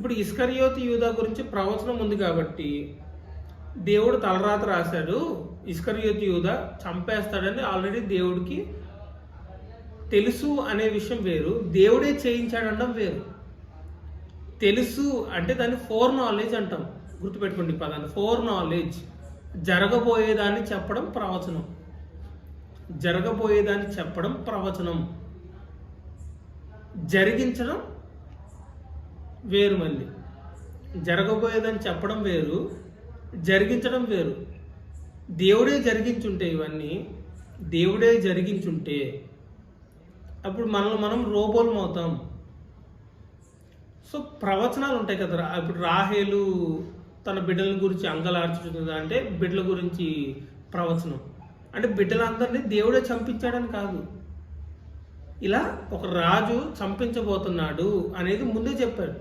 ఇప్పుడు ఇస్కరియోతు యూదా గురించి ప్రవచనం ఉంది కాబట్టి దేవుడు తలరాత రాశాడు, ఇస్కరియోతు యూదా చంపేస్తాడని ఆల్రెడీ దేవుడికి తెలుసు అనే విషయం వేరు, దేవుడే చేయించాడనడం వేరు. తెలుసు అంటే దాన్ని ఫోర్ నాలెడ్జ్ అంటాం. గుర్తుపెట్టుకోండి పదాన్ని, ఫోర్ నాలెడ్జ్. జరగబోయేదాన్ని చెప్పడం ప్రవచనం, జరగబోయేదాన్ని చెప్పడం ప్రవచనం, జరిగించడం వేరు. మళ్ళీ జరగబోయేదని చెప్పడం వేరు, జరిగించడం వేరు. దేవుడే జరిగించుంటే, ఇవన్నీ దేవుడే జరిగించుంటే అప్పుడు మనం రోబోలం అవుతాం. సో ప్రవచనాలు ఉంటాయి కదా. ఇప్పుడు రాహేలు తన బిడ్డల గురించి అంగలార్చుతుంది అంటే బిడ్డల గురించి ప్రవచనం. అంటే బిడ్డలందరినీ దేవుడే చంపించాడని కాదు, ఇలా ఒక రాజు చంపించబోతున్నాడు అనేది ముందే చెప్పాడు.